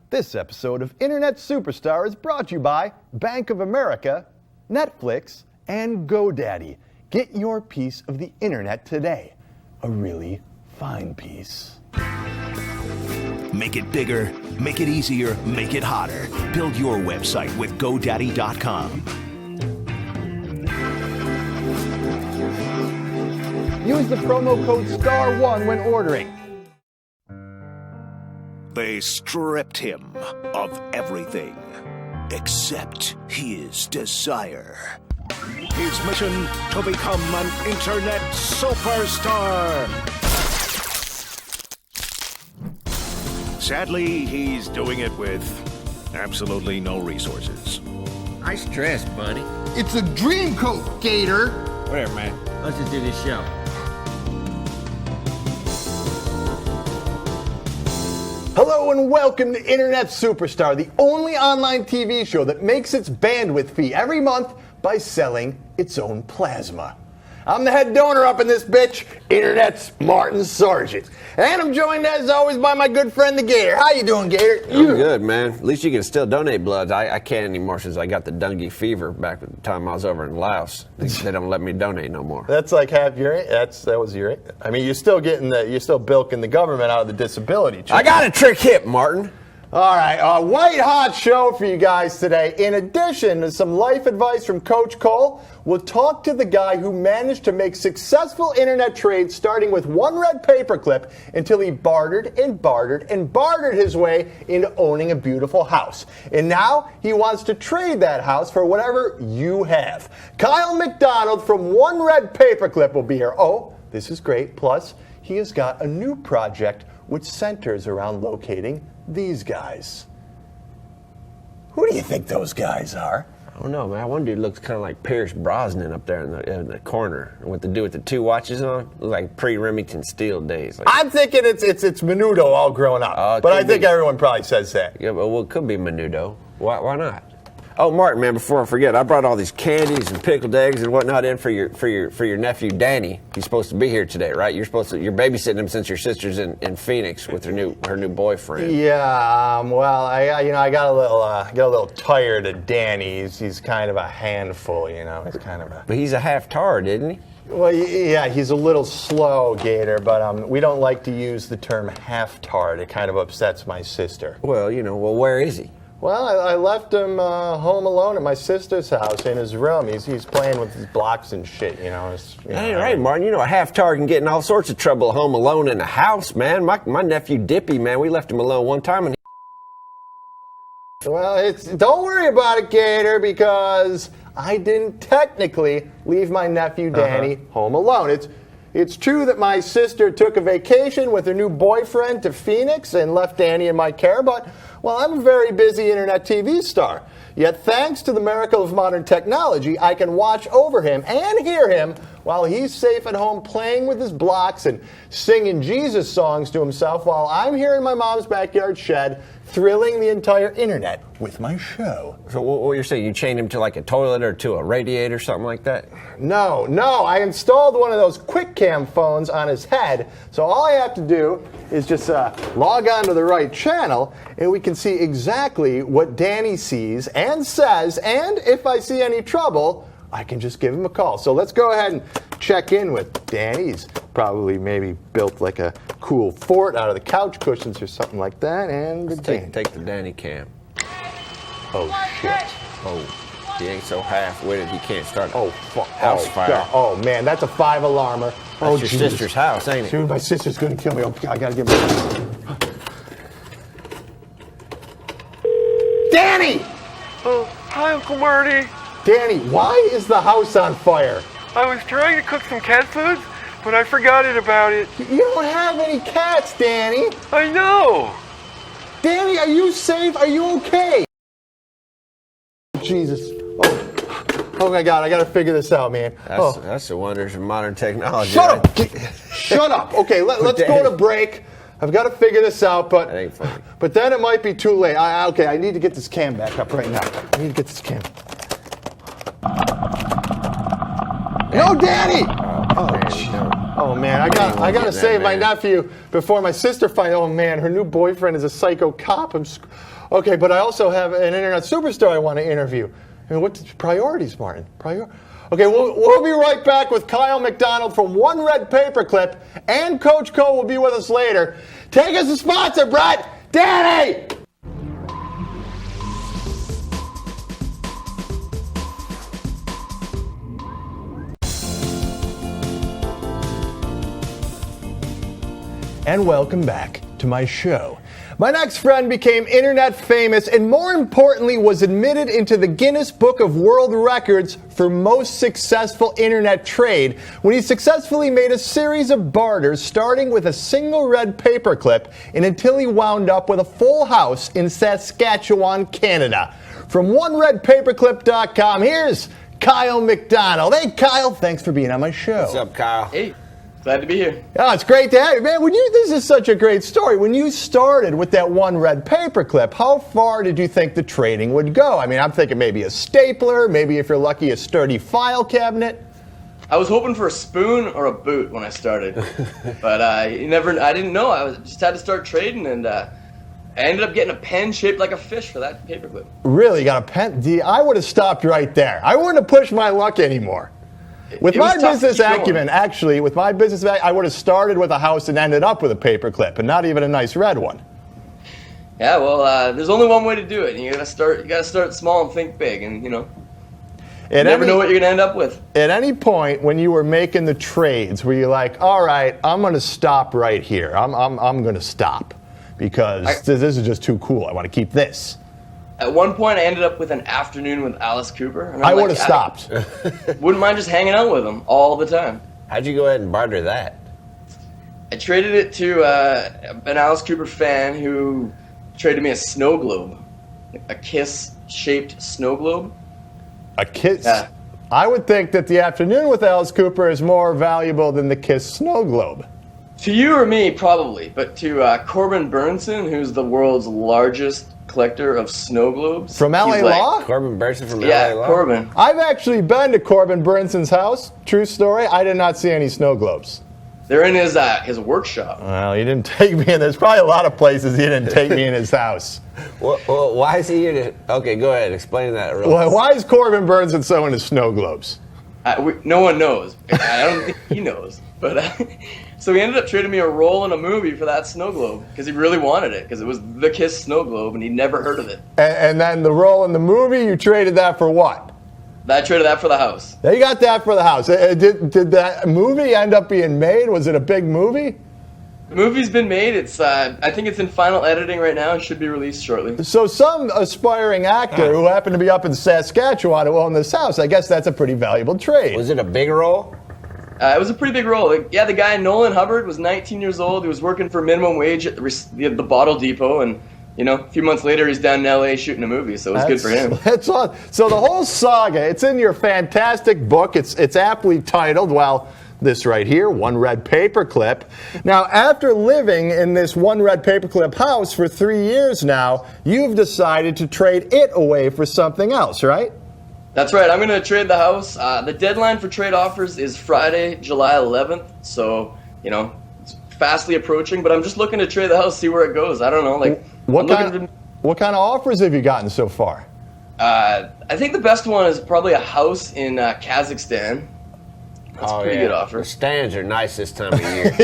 This episode of Internet Superstar is brought to you by Bank of America, Netflix, and GoDaddy. Get your piece of the internet today. A really fine piece. Make it bigger, make it easier, make it hotter. Build your website with GoDaddy.com. Use the promo code STAR1 when ordering. They stripped him of everything except his desire. His mission to become an internet superstar. Sadly, he's doing it with absolutely no resources. Nice dress, buddy. It's a dream coat, Gator. Whatever, man. Let's just do this show. Hello and welcome to Internet Superstar, the only online TV show that makes its bandwidth fee every month by selling its own plasma. I'm the head donor up in this bitch, Internet's Martin Sargent. And I'm joined as always by my good friend the Gator. How you doing, Gator? I'm good, man. At least you can still donate blood. I can't anymore since I got the dengue fever back at the time I was over in Laos. They don't let me donate no more. That's like half your. That was your. I mean, you're still bilking the government out of the disability check. I got a trick hip, Martin. All right, a white hot show for you guys today. In addition to some life advice from Coach Cole, we'll talk to the guy who managed to make successful internet trades starting with one red paperclip until he bartered his way into owning a beautiful house. And now he wants to trade that house for whatever you have. Kyle McDonald from One Red Paperclip will be here. Oh, this is great. Plus, he has got a new project which centers around locating these guys. Who do you think those guys are? I don't know, man. One dude looks kind of like Pierce Brosnan up there in the corner. What to do with the two watches on? Look like pre-Remington Steele days. Like, I'm thinking it's Menudo all grown up. But I think everyone probably says that. Yeah, well, it could be Menudo. Why not? Oh, Martin, man, before I forget, I brought all these candies and pickled eggs and whatnot in for your nephew Danny. He's supposed to be here today, right? You're babysitting him since your sister's in Phoenix with her new boyfriend. Yeah, well, I got a little tired of Danny. He's kind of a handful, He's kind of a. But he's a half-tard, isn't he? Well, yeah, he's a little slow, Gator, but we don't like to use the term half-tard. It kind of upsets my sister. Well, where is he? Well, I left him home alone at my sister's house in his room. He's playing with his blocks and shit, That ain't right, Martin. A half-tard can get in all sorts of trouble home alone in the house, man. My nephew Dippy, man, we left him alone one time and Well, don't worry about it, Gator, because I didn't technically leave my nephew Danny home alone. It's true that my sister took a vacation with her new boyfriend to Phoenix and left Danny in my care, but, well, I'm a very busy internet TV star. Yet thanks to the miracle of modern technology, I can watch over him and hear him while he's safe at home playing with his blocks and singing Jesus songs to himself while I'm here in my mom's backyard shed thrilling the entire internet with my show. So what you're saying, you chained him to like a toilet or to a radiator or something like that? No, I installed one of those quick cam phones on his head, so all I have to do is just log on to the right channel and we can see exactly what Danny sees and says, and if I see any trouble, I can just give him a call. So let's go ahead and check in with Danny. He's probably maybe built like a cool fort out of the couch cushions or something like that. And take the Danny cam. Oh, shit. Oh, he ain't so half-witted he can't start a house fire. God. Oh, man, that's a 5-alarmer. That's your sister's house, ain't it? Dude, my sister's going to kill me. Oh, I got to get my... Danny! Oh, hi, Uncle Marty. Danny, why is the house on fire? I was trying to cook some cat food, but I forgot about it. You don't have any cats, Danny. I know. Danny, are you safe? Are you okay? Jesus. Oh my God, I got to figure this out, man. That's the wonders of modern technology. Shut up. Shut up. Okay, let's go to break. I've got to figure this out, but that ain't funny. But then it might be too late. I need to get this cam back up right now. I need to get this cam. No, Danny! Oh, Danny, no. Oh man, I gotta save my nephew before my sister finds. Oh man, her new boyfriend is a psycho cop. Okay, but I also have an internet superstar I want to interview. I mean, what's priorities, Martin? Okay, we'll be right back with Kyle McDonald from One Red Paperclip, and Coach Cole will be with us later. Take us a sponsor, Brett! Danny! And welcome back to my show. My next friend became internet famous and more importantly was admitted into the Guinness Book of World Records for most successful internet trade when he successfully made a series of barters starting with a single red paperclip and until he wound up with a full house in Saskatchewan, Canada. From OneRedPaperclip.com, here's Kyle McDonald. Hey Kyle, thanks for being on my show. What's up, Kyle? Hey. Glad to be here. Oh, it's great to have you, man. This is such a great story. When you started with that one red paperclip, how far did you think the trading would go? I mean, I'm thinking maybe a stapler, maybe if you're lucky, a sturdy file cabinet. I was hoping for a spoon or a boot when I started, but I didn't know. I just had to start trading, and I ended up getting a pen shaped like a fish for that paperclip. Really, you got a pen? I would have stopped right there. I wouldn't have pushed my luck anymore. With my business acumen, actually, I would have started with a house and ended up with a paperclip, and not even a nice red one. Yeah, well, there's only one way to do it. You gotta start small and think big, and you never know what you're gonna end up with. At any point when you were making the trades, were you like, all right, I'm gonna stop right here. I'm gonna stop because this is just too cool. I want to keep this. At one point, I ended up with an afternoon with Alice Cooper. And I would have stopped. Wouldn't mind just hanging out with him all the time. How'd you go ahead and barter that? I traded it to an Alice Cooper fan who traded me a snow globe, a kiss-shaped snow globe. A kiss? Yeah. I would think that the afternoon with Alice Cooper is more valuable than the kiss snow globe. To you or me, probably, but to Corbin Burnson, who's the world's largest collector of snow globes. From LA Law? Corbin Burnson from LA Law? Yeah, Corbin. I've actually been to Corbin Burnson's house. True story. I did not see any snow globes. They're in his workshop. Well, you didn't take me in. There's probably a lot of places he didn't take me in his house. Well, why is he here to... Okay, go ahead. Explain that real quick. Why is Corbin Burnson so into snow globes? No one knows. I don't think he knows. But so he ended up trading me a roll in a movie for that snow globe because he really wanted it because it was the Kiss snow globe and he'd never heard of it. And then the roll in the movie, you traded that for what? I traded that for the house. They got that for the house. Did that movie end up being made? Was it a big movie? The movie's been made. It's I think it's in final editing right now. It should be released shortly. So some aspiring actor who happened to be up in Saskatchewan who owned this house, I guess that's a pretty valuable trade. Was it a big roll? It was a pretty big role. Yeah, the guy, Nolan Hubbard, was 19 years old. He was working for minimum wage at the bottle depot, and a few months later, he's down in L.A. shooting a movie, so it was good for him. That's awesome. So the whole saga, it's in your fantastic book. It's aptly titled, this right here, One Red Paperclip. Now, after living in this One Red Paperclip house for 3 years now, you've decided to trade it away for something else, right? That's right. I'm going to trade the house. The deadline for trade offers is Friday, July 11th. So, it's fastly approaching. But I'm just looking to trade the house, see where it goes. I don't know. What kind of offers have you gotten so far? I think the best one is probably a house in Kazakhstan. That's a pretty good offer. The stands are nice this time of year.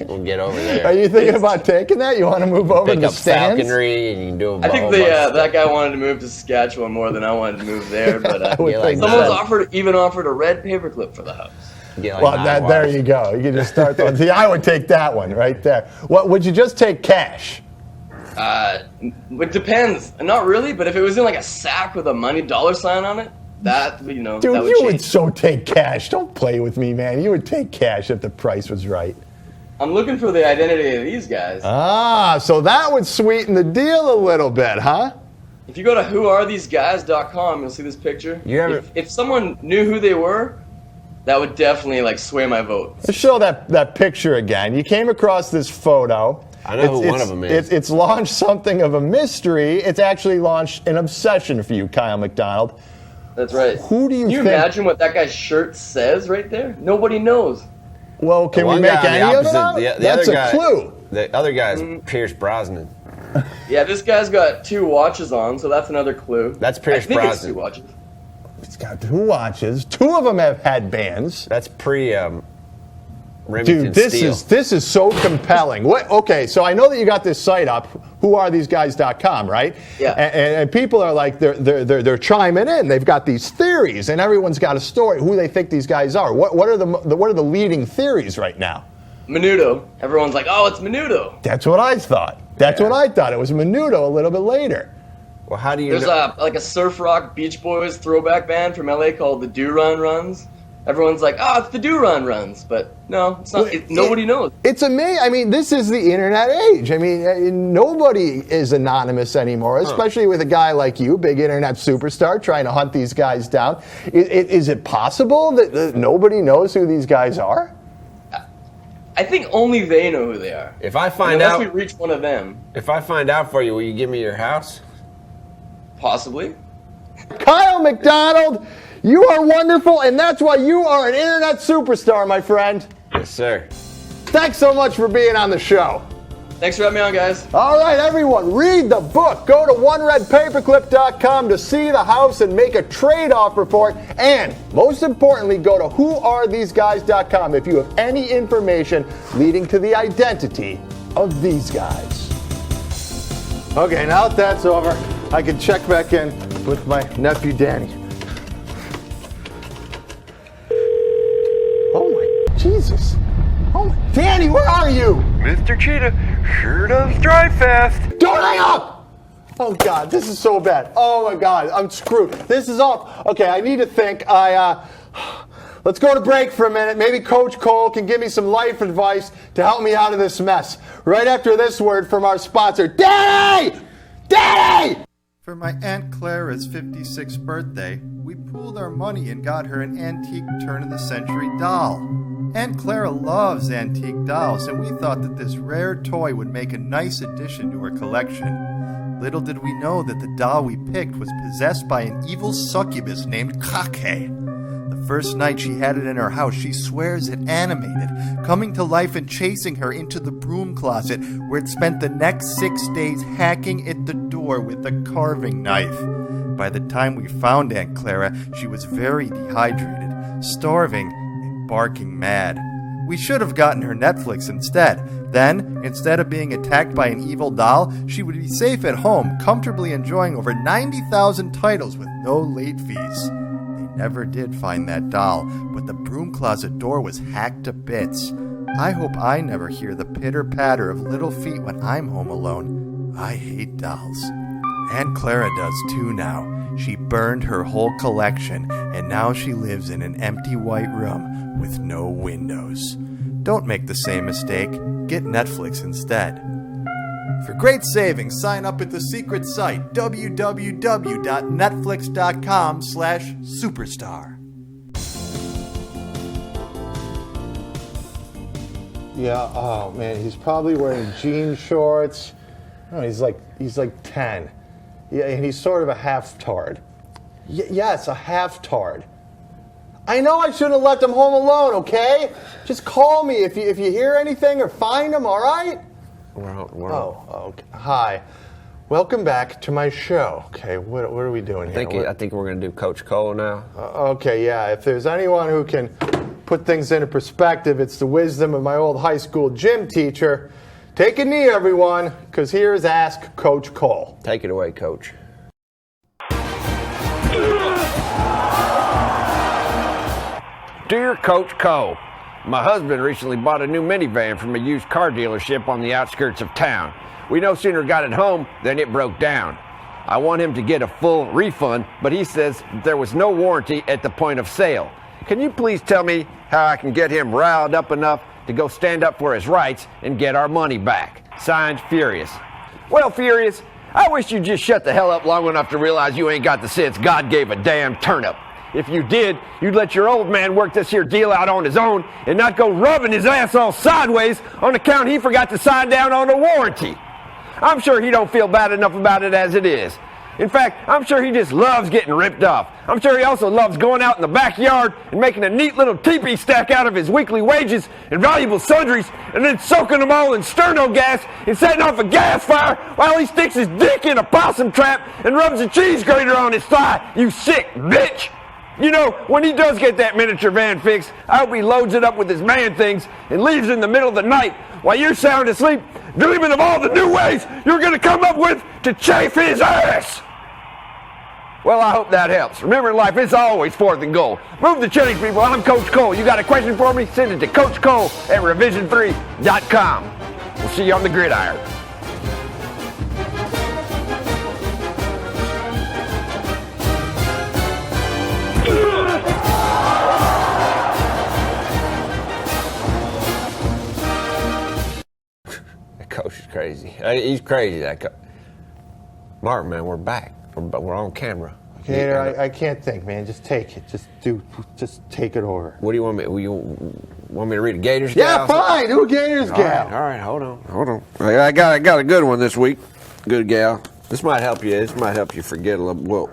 We'll get over there. Are you thinking about taking that? You want to move over to the stands? Falconry and you can do a I think that guy wanted to move to Saskatchewan more than I wanted to move there. But someone's even offered a red paperclip for the house. There you go. You can just start that. See, I would take that one right there. What would you just take cash? It depends. Not really, but if it was in like a sack with a money dollar sign on it, Dude, that would you change. would so take cash. Don't play with me, man. You would take cash if the price was right. I'm looking for the identity of these guys. So that would sweeten the deal a little bit, huh? If you go to whoaretheseguys.com, you'll see this picture. If someone knew who they were, that would definitely sway my vote. Let's show that picture again. You came across this photo. I know who one of them is. It's launched something of a mystery. It's actually launched an obsession for you, Kyle McDonald. That's right. Who do you Can you think? imagine what that guy's shirt says right there? Nobody knows. Well, can we One make guy on the any of it opposite- out? the That's other a guy- clue. The other guy's Pierce Brosnan. Yeah, this guy's got 2 watches on, so that's another clue. That's Pierce I think it's Brosnan. 2 watches. He's got 2 watches. 2 of them have headbands. That's Remington Dude, this Steel. is so compelling. What? Okay, so I know that you got this site up, whoarethesguys.com, right? Yeah. And people are like they're chiming in. They've got these theories, and everyone's got a story who they think these guys are. What are the leading theories right now? Menudo. Everyone's like, oh, it's Menudo. That's what I thought. That's what I thought. It was Menudo a little bit later. Well, how do you There's know? a surf rock Beach Boys throwback band from LA called the Do Run Runs. Everyone's like, oh, it's the Do Run Runs, but no, it's not. Nobody knows. It's amazing. I mean, this is the internet age. I mean, nobody is anonymous anymore, especially with a guy like you, big internet superstar, trying to hunt these guys down. Is it possible that nobody knows who these guys are? I think only they know who they are. If I find Unless out, we reach one of them, if I find out for you, will you give me your house? possibly. Kyle McDonald, you are wonderful, and that's why you are an internet superstar, my friend. Yes, sir. Thanks so much for being on the show. Thanks for having me on, guys. All right, everyone, read the book. Go to oneredpaperclip.com to see the house and make a trade-off report. And most importantly, go to whoarethesguys.com if you have any information leading to the identity of these guys. Okay, now that that's over, I can check back in with my nephew Danny. Oh my Jesus. Oh my, Danny, where are you? Mr. Cheetah sure does drive fast. Don't hang up! Oh God, this is so bad. Oh my God, I'm screwed. This is all. Okay, I need to think. Let's go to break for a minute. Maybe Coach Cole can give me some life advice to help me out of this mess. Right after this word from our sponsor, Daddy! Daddy! For my Aunt Clara's 56th birthday, we pooled our money and got her an antique turn-of-the-century doll. Aunt Clara loves antique dolls, and we thought that this rare toy would make a nice addition to her collection. Little did we know that the doll we picked was possessed by an evil succubus named Kake. The first night she had it in her house, she swears it animated, coming to life and chasing her into the broom closet, where it spent the next 6 days hacking at the door with a carving knife. By the time we found Aunt Clara, she was very dehydrated, starving, and barking mad. We should have gotten her Netflix instead. Then, instead of being attacked by an evil doll, she would be safe at home, comfortably enjoying over 90,000 titles with no late fees. They never did find that doll, but the broom closet door was hacked to bits. I hope I never hear the pitter-patter of little feet when I'm home alone. I hate dolls. Aunt Clara does too now. She burned her whole collection, and now she lives in an empty white room with no windows. Don't make the same mistake. Get Netflix instead. For great savings, sign up at the secret site www.netflix.com/superstar. Yeah, oh man, he's probably wearing jean shorts. Oh, he's like 10. Yeah, and he's sort of a half-tard. Yes, a half-tard. I know I shouldn't have left him home alone, okay? Just call me if you hear anything or find him, all right? Okay. Hi. Welcome back to my show. Okay, what are we doing here? I think we're going to do Coach Cole now. Okay, yeah. If there's anyone who can put things into perspective, it's the wisdom of my old high school gym teacher. Take a knee, everyone, because here's Ask Coach Cole. Take it away, Coach. Dear Coach Cole, my husband recently bought a new minivan from a used car dealership on the outskirts of town. We no sooner got it home than it broke down. I want him to get a full refund, but he says there was no warranty at the point of sale. Can you please tell me how I can get him riled up enough to go stand up for his rights and get our money back? Signed, Furious. Well, Furious, I wish you'd just shut the hell up long enough to realize you ain't got the sense God gave a damn turnip. If you did, you'd let your old man work this here deal out on his own and not go rubbing his ass all sideways on account he forgot to sign down on a warranty. I'm sure he don't feel bad enough about it as it is. In fact, I'm sure he just loves getting ripped off. I'm sure he also loves going out in the backyard and making a neat little teepee stack out of his weekly wages and valuable sundries, and then soaking them all in sterno gas and setting off a gas fire while he sticks his dick in a possum trap and rubs a cheese grater on his thigh. You sick bitch! You know, when he does get that miniature van fixed, I hope he loads it up with his man things and leaves in the middle of the night while you're sound asleep, dreaming of all the new ways you're going to come up with to chafe his ass. Well, I hope that helps. Remember in life, it's always fourth and goal. Move the change, people. I'm Coach Cole. You got a question for me? Send it to Coach Cole at revision3.com. We'll see you on the gridiron. That coach is crazy. He's crazy, that coach. Martin, man, we're back. We're on camera. Gator, I can't think, man. Just take it. Just take it over. What do you want me? You want me to read a Gators Yeah, gal? fine. Do a Gators gal. All right, hold on. I got a good one this week. Good gal. This might help you. This might help you forget a little. Whoa.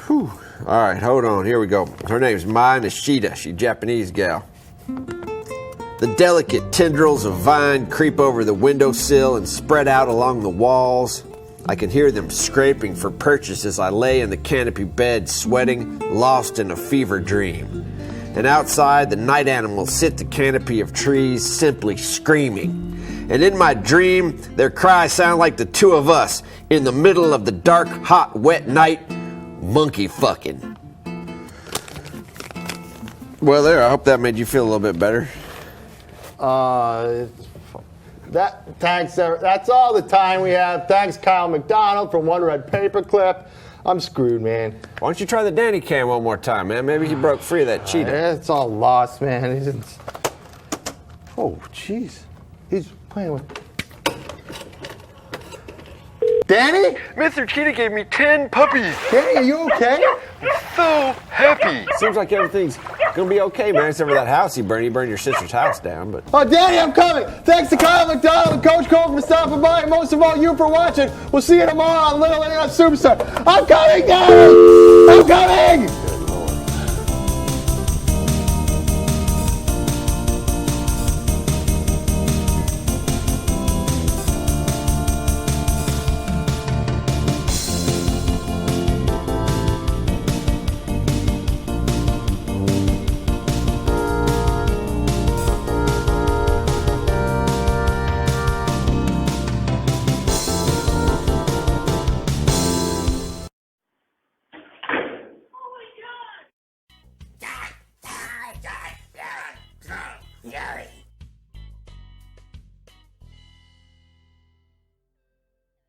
Whew. All right, hold on. Here we go. Her name's Mai Nishida. She's a Japanese gal. The delicate tendrils of vine creep over the windowsill and spread out along the walls. I can hear them scraping for purchase as I lay in the canopy bed, sweating, lost in a fever dream. And outside, the night animals sit the canopy of trees, simply screaming. And in my dream, their cries sound like the two of us in the middle of the dark, hot, wet night, monkey fucking. Well, there, I hope that made you feel a little bit better. That's all the time we have. Thanks, Kyle McDonald from One Red Paperclip. I'm screwed, man. Why don't you try the Danny cam one more time, man? Maybe he broke free of that cheetah. It's all lost, man. Oh, jeez. He's playing with... Danny? Mr. Cheetah gave me 10 puppies. Danny, are you okay? So happy. Seems like everything's gonna be okay, man. Except for that house he burned. He burned your sister's house down, but... Oh, Danny, I'm coming. Thanks to Kyle McDonald and Coach Cole for stopping by, and most of all, you for watching. We'll see you tomorrow on Little Internet Superstar. I'm coming, Danny!